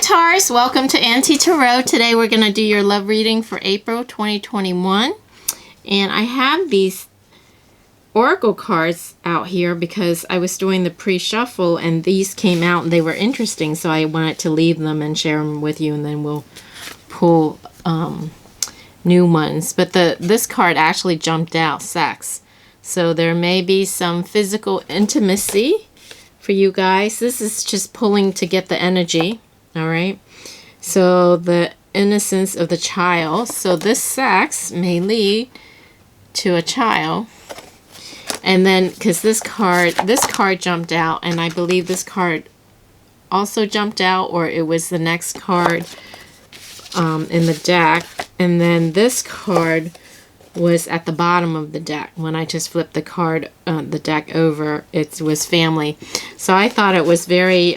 Taurus, welcome to Tarot. Today we're going to do your love reading for April 2021. And I have these oracle cards out here because I was doing the pre-shuffle and these came out and they were interesting. So I wanted to leave them and share them with you, and then we'll pull new ones. But this card actually jumped out, sex. So there may be some physical intimacy for you guys. This is just pulling to get the energy. All right, so the innocence of the child. So this sex may lead to a child. And then, because this card jumped out, and I believe this card also jumped out, or it was the next card in the deck. And then this card was at the bottom of the deck. When I just flipped the deck over, it was family. So I thought it was very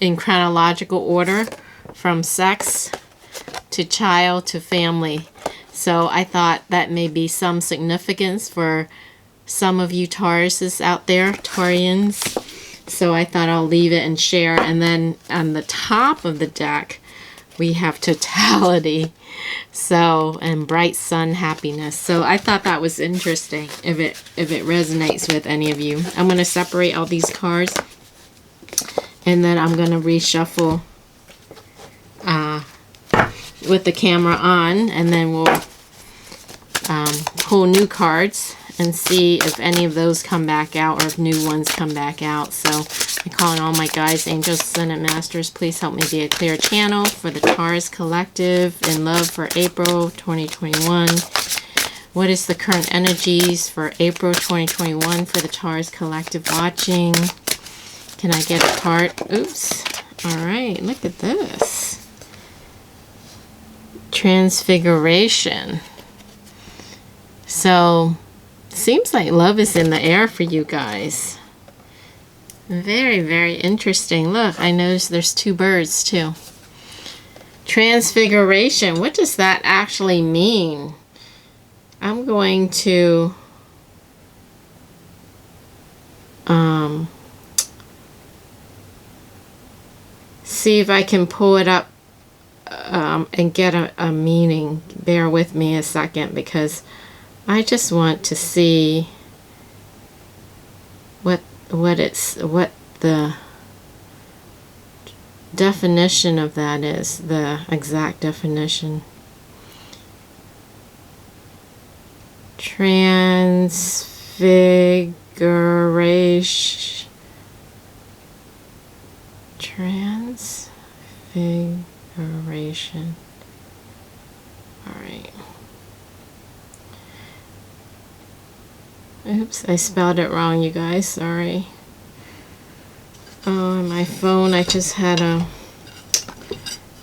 in chronological order, from sex to child to family. So I thought that may be some significance for some of you Tauruses out there, Taurians. So I thought I'll leave it and share. And then on the top of the deck, we have totality. So, and bright sun, happiness. So I thought that was interesting if it resonates with any of you. I'm going to separate all these cards. And then I'm going to reshuffle with the camera on, and then we'll pull new cards and see if any of those come back out or if new ones come back out. So I'm calling all my guides, angels, ascended masters, please help me be a clear channel for the Taurus collective in love for April 2021. What is the current energies for April 2021 for the Taurus collective watching? Can I get a card? Oops. All right, look at this. Transfiguration. So, seems like love is in the air for you guys. Very, very interesting. Look, I noticed there's two birds too. Transfiguration. What does that actually mean? I'm going to see if I can pull it up and get a meaning. Bear with me a second, because I just want to see what the definition of that is, the exact definition. Transfiguration. Transfiguration. All right. Oops, I spelled it wrong, you guys. Sorry. Oh, my phone, I just had I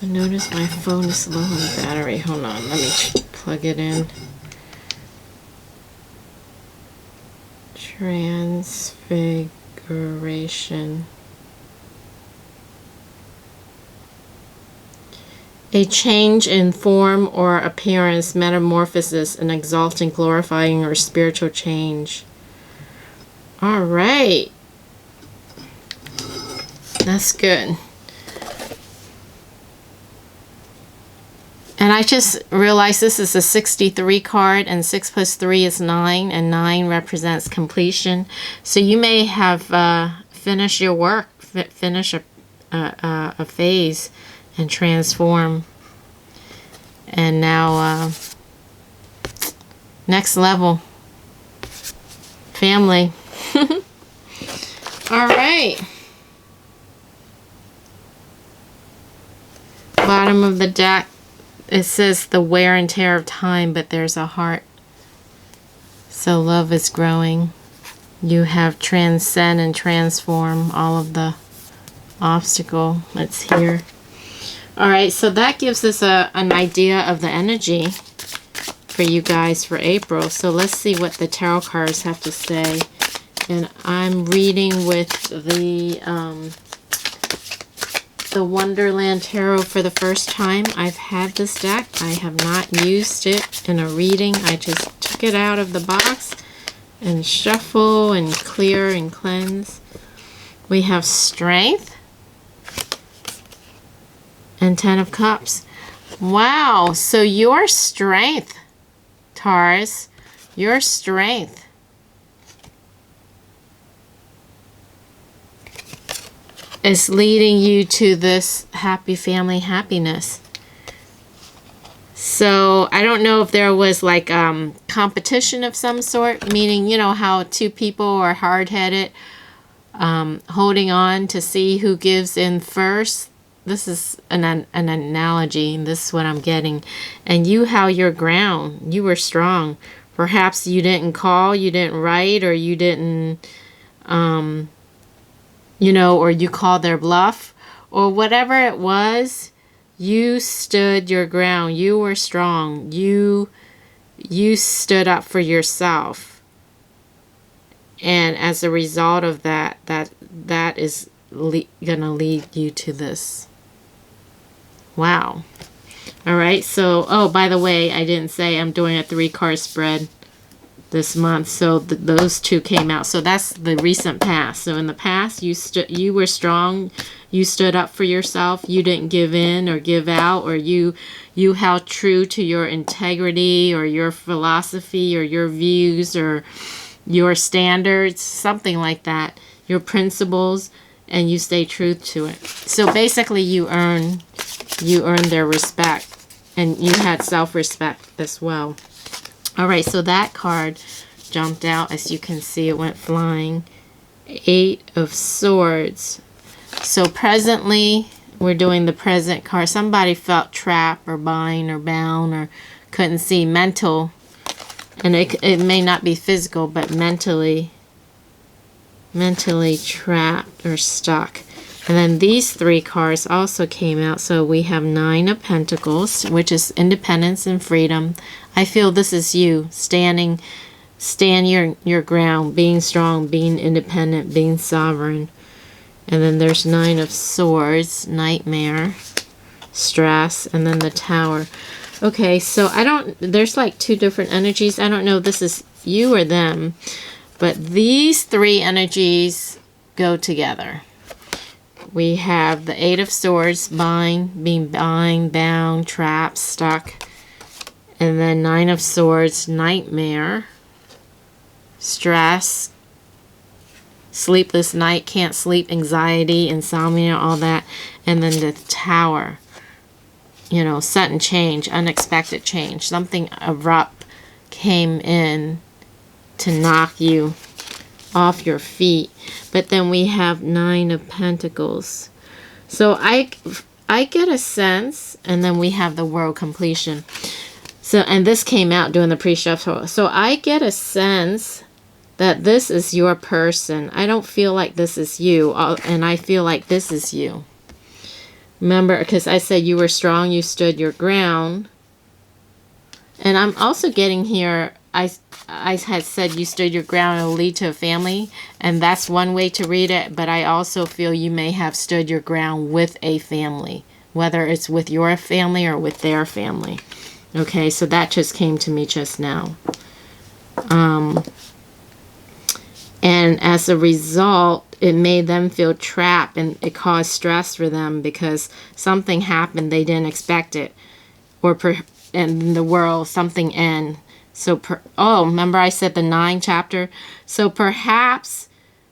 noticed my phone is low on battery. Hold on, let me plug it in. Transfiguration. A change in form or appearance, metamorphosis, an exalting, glorifying, or spiritual change. All right. That's good. And I just realized this is a 63 card, and 6 plus 3 is 9, and 9 represents completion. So you may have finished your work, finish a phase, and transform. And now, next level. Family. All right. Bottom of the deck, it says the wear and tear of time, but there's a heart. So love is growing. You have transcend and transform all of the obstacle that's here. All right, so that gives us an idea of the energy for you guys for April. So let's see what the tarot cards have to say. And I'm reading with the Wonderland Tarot for the first time. I've had this deck. I have not used it in a reading. I just took it out of the box and shuffle and clear and cleanse. We have strength, and 10 of Cups. Wow, so your strength, Taurus, your strength is leading you to this happy family happiness. So I don't know if there was like competition of some sort, meaning, you know, how two people are hard-headed, holding on to see who gives in first. This is an analogy, and this is what I'm getting. And you held your ground. You were strong. Perhaps you didn't call, you didn't write, or you didn't, you know, or you called their bluff, or whatever it was. You stood your ground. You were strong. You stood up for yourself. And as a result of that, that is gonna lead you to this. Wow. All right. So, oh, by the way, I didn't say I'm doing a 3-card spread this month. So those two came out. So that's the recent past. So in the past, you were strong. You stood up for yourself. You didn't give in or give out, or you held true to your integrity or your philosophy or your views or your standards, something like that, your principles, and you stay true to it. So basically you earned their respect, and you had self-respect as well. All right, so that card jumped out. As you can see, it went flying. 8 of Swords. So presently, we're doing the present card. Somebody felt trapped or bind or bound or couldn't see, mental. And it may not be physical, but mentally trapped or stuck. And then these 3 cards also came out. So we have 9 of Pentacles, which is independence and freedom. I feel this is you stand your ground, being strong, being independent, being sovereign. And then there's 9 of Swords, nightmare, stress, and then the Tower. Okay, so there's like 2 different energies. I don't know if this is you or them, but these 3 energies go together. We have the 8 of Swords, being bound, trapped, stuck. And then 9 of Swords, nightmare, stress, sleepless night, can't sleep, anxiety, insomnia, all that. And then the Tower, you know, sudden change, unexpected change. Something abrupt came in to knock you off your feet. But then we have 9 of Pentacles. So I get a sense, and then we have the World completion. So, and this came out during the pre-shuffle. So I get a sense that this is your person. I don't feel like this is you, and I feel like this is you. Remember, because I said you were strong, you stood your ground. And I'm also getting here, I had said you stood your ground and will lead to a family, and that's one way to read it, but I also feel you may have stood your ground with a family, whether it's with your family or with their family. Okay, so that just came to me just now. And as a result, it made them feel trapped, and it caused stress for them because something happened, they didn't expect it. Or in the world, something end. So, remember I said the 9 chapter? So perhaps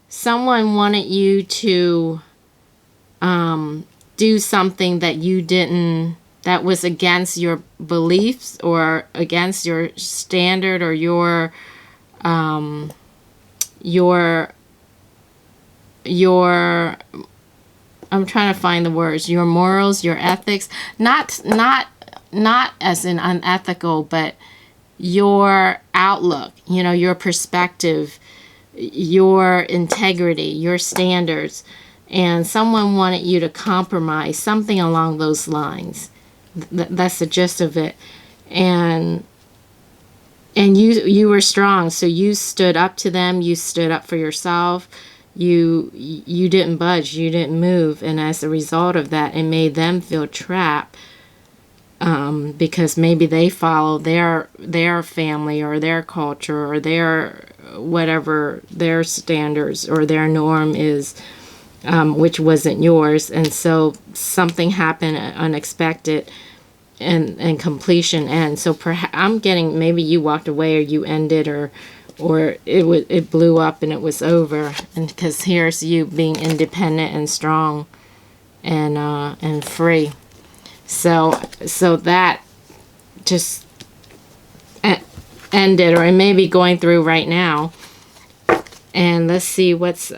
someone wanted you to do something that you didn't, that was against your beliefs or against your standard or your I'm trying to find the words, your morals, your ethics, not as in unethical, but your outlook, you know, your perspective, your integrity, your standards, and someone wanted you to compromise, something along those lines. That's the gist of it. And you were strong, so you stood up to them, you stood up for yourself, you didn't budge, you didn't move, and as a result of that, it made them feel trapped, because maybe they follow their family or their culture or their whatever their standards or their norm is, which wasn't yours. And so something happened unexpected, and completion ends. So perhaps I'm getting, maybe you walked away, or you ended, or it blew up and it was over. And because here's you being independent and strong and free. So that just ended, or it may be going through right now. And let's see what's the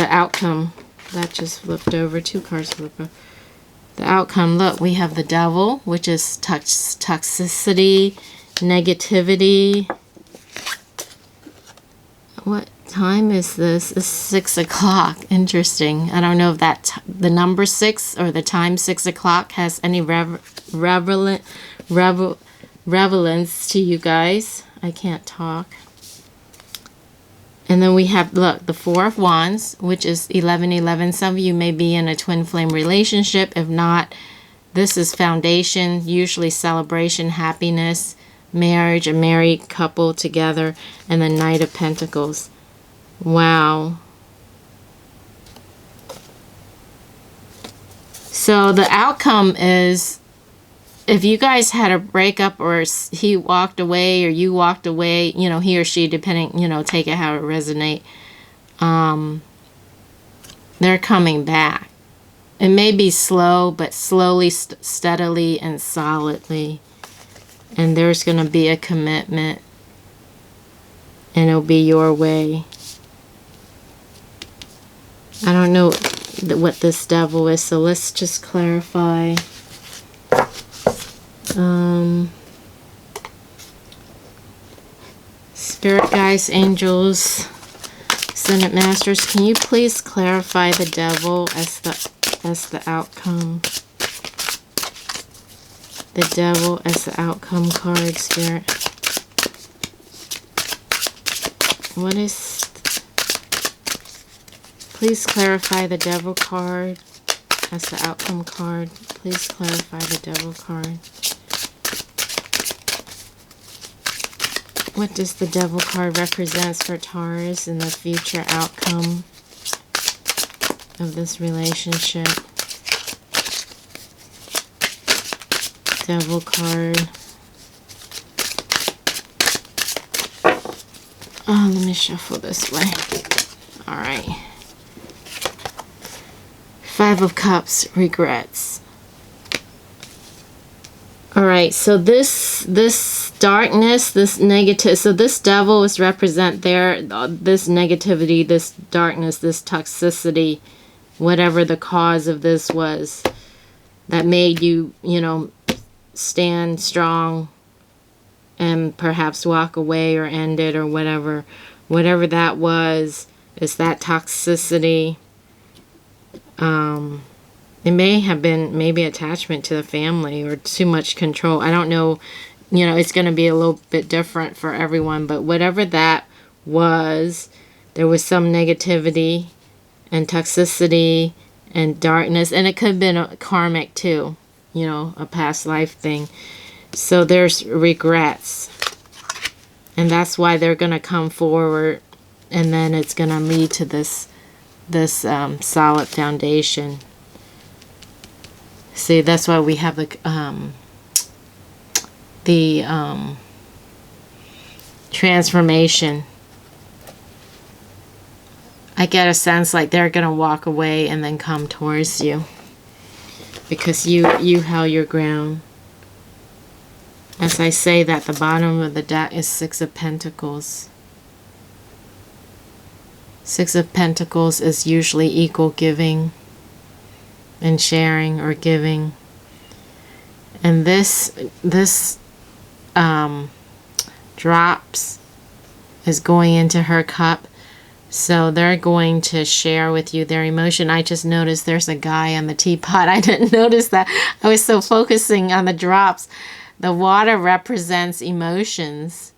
outcome. That just flipped over. 2 cards flip over. The outcome, look, we have the Devil, which is toxicity, negativity. What time is this? It's 6 o'clock. Interesting. I don't know if the number 6 or the time 6 o'clock has any relevance to you guys. I can't talk. And then we have, look, the 4 of Wands, which is 1111. Some of you may be in a twin flame relationship. If not, this is foundation, usually celebration, happiness, marriage, a married couple together, and the Knight of Pentacles. Wow. So the outcome is, if you guys had a breakup, or he walked away, or you walked away, you know, he or she, depending, you know, take it how it resonate, they're coming back. It may be slow, but slowly, steadily, and solidly. And there's going to be a commitment, and it'll be your way. I don't know what this Devil is, so let's just clarify. Spirit guides, angels, Ascended Masters, can you please clarify the Devil as the outcome? The Devil as the outcome card, Spirit. What is... Please clarify the Devil card as the outcome card. Please clarify the Devil card. What does the Devil card represent for Taurus in the future outcome of this relationship? Devil card. Oh, let me shuffle this way. All right. 5 of Cups, regrets. All right, so this darkness, this negative, so this Devil is represent this negativity, this darkness, this toxicity, whatever the cause of this was that made you, you know, stand strong and perhaps walk away or end it or whatever. Whatever that was, is that toxicity. It may have been maybe attachment to the family or too much control. I don't know. You know, it's going to be a little bit different for everyone. But whatever that was, there was some negativity and toxicity and darkness. And it could have been a karmic too. You know, a past life thing. So there's regrets. And that's why they're going to come forward. And then it's going to lead to this solid foundation. See, that's why we have the transformation. I get a sense like they're going to walk away and then come towards you. Because you held your ground. As I say that, the bottom of the deck is 6 of Pentacles. 6 of Pentacles is usually equal giving and sharing or giving. And this drops is going into her cup. So they're going to share with you their emotion. I just noticed there's a guy on the teapot. I didn't notice that. I was so focusing on the drops. The water represents emotions.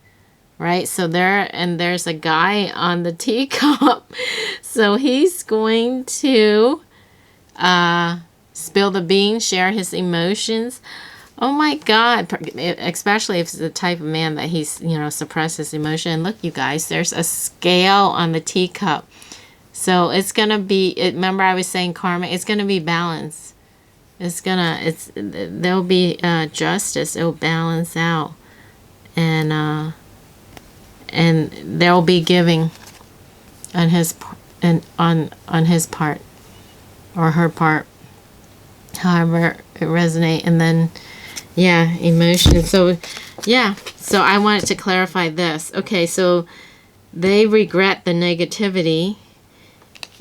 Right, so there's a guy on the teacup. So he's going to spill the beans, share his emotions. Oh my God. Especially if it's the type of man that he's, suppresses emotion. And look, you guys, there's a scale on the teacup. So it's going to be, remember I was saying karma, it's going to be balanced. There'll be justice. It'll balance out. And there'll be giving on his on his part or her part, however it resonates. And then emotion. So I wanted to clarify this. Okay, so they regret the negativity,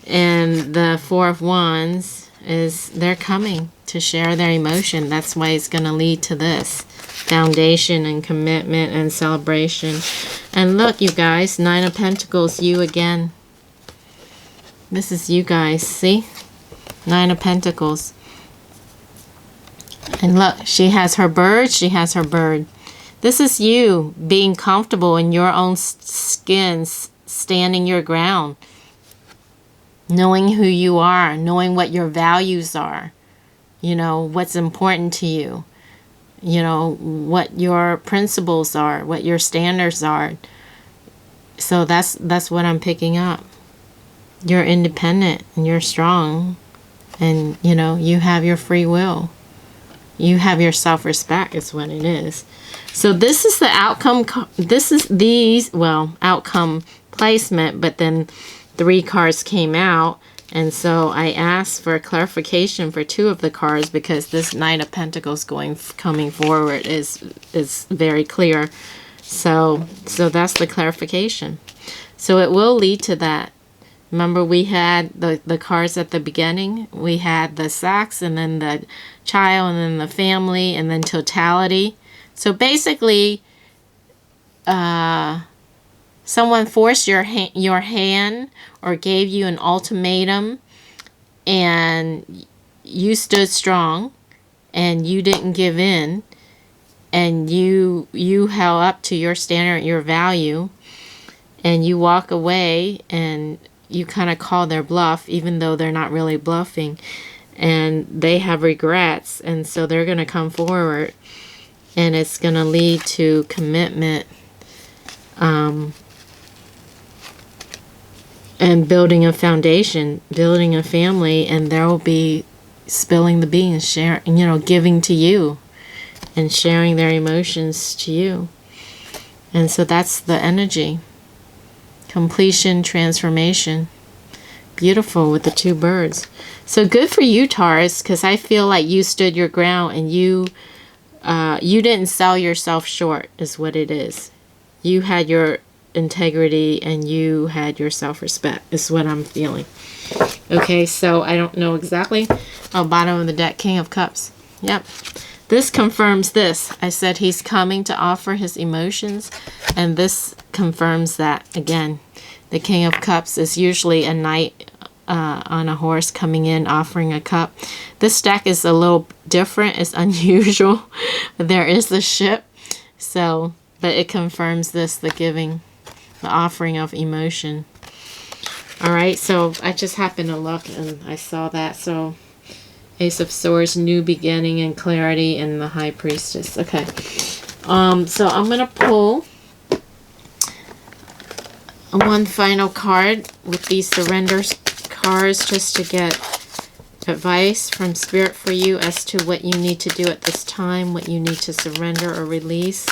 and the Four of Wands is they're coming to share their emotion. That's why it's going to lead to this foundation and commitment and celebration. And look, you guys, Nine of Pentacles, you again. This is you guys, see? Nine of Pentacles. And look, she has her bird, she has her bird. This is you being comfortable in your own skin, standing your ground, knowing who you are, knowing what your values are, what's important to you, what your principles are, what your standards are. So that's what I'm picking up. You're independent and you're strong, and you have your free will. You have your self-respect is what it is. So this is the outcome. This is outcome placement, but then 3 cards came out. And so I asked for clarification for 2 of the cards because this Knight of Pentacles coming forward is very clear. So that's the clarification. So it will lead to that. Remember, we had the cards at the beginning. We had the sex, and then the child, and then the family, and then totality. So basically, someone forced your hand or gave you an ultimatum, and you stood strong, and you didn't give in, and you held up to your standard, your value, and you walk away, and you kind of call their bluff, even though they're not really bluffing, and they have regrets, and so they're going to come forward, and it's going to lead to commitment, and building a foundation, building a family, and there will be spilling the beans, sharing, giving to you, and sharing their emotions to you, and so that's the energy. Completion, transformation. Beautiful with the 2 birds. So good for you, Taurus, because I feel like you stood your ground, and you didn't sell yourself short is what it is. You had your integrity, and you had your self-respect is what I'm feeling. Okay, so I don't know exactly. Bottom of the deck, King of Cups. Yep. This confirms this. I said he's coming to offer his emotions, and this confirms that again. The King of Cups is usually a knight on a horse coming in offering a cup. This deck is a little different. It's unusual. There is the ship. So, but it confirms this, the giving, the offering of emotion. All right, so I just happened to look and I saw that. So Ace of Swords, new beginning and clarity, and the High Priestess. Okay. So I'm going to pull one final card with these surrender cards just to get advice from Spirit for you as to what you need to do at this time, what you need to surrender or release.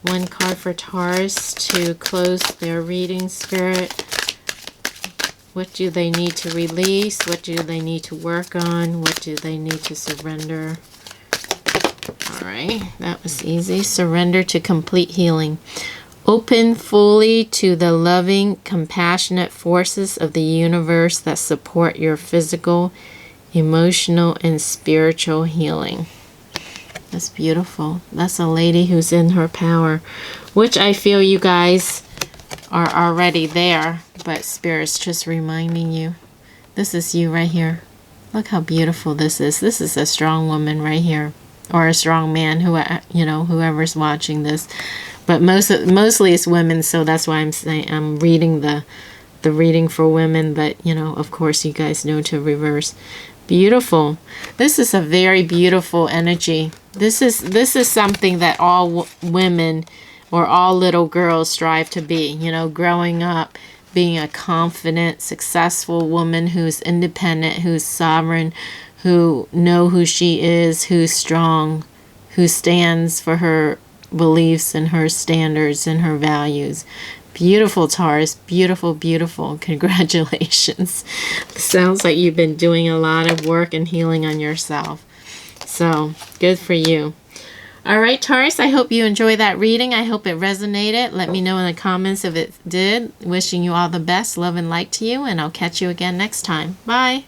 One card for Taurus to close their reading, Spirit. What do they need to release? What do they need to work on? What do they need to surrender? All right, that was easy. Surrender to complete healing. Open fully to the loving, compassionate forces of the universe that support your physical, emotional, and spiritual healing. That's beautiful. That's a lady who's in her power, which I feel you guys are already there, but Spirit's just reminding you. This is you right here. Look how beautiful this is. This is a strong woman right here, or a strong man, whoever's watching this. But mostly it's women, so that's why I'm saying I'm reading the reading for women, but of course you guys know to reverse. Beautiful. This is a very beautiful energy. This is something that all women or all little girls strive to be. You know, growing up, being a confident, successful woman who's independent, who's sovereign, who know who she is, who's strong, who stands for her beliefs and her standards and her values. Beautiful, Taurus. Beautiful, beautiful. Congratulations. Sounds like you've been doing a lot of work and healing on yourself. So, good for you. All right, Taurus, I hope you enjoyed that reading. I hope it resonated. Let me know in the comments if it did. Wishing you all the best. Love and light to you, and I'll catch you again next time. Bye.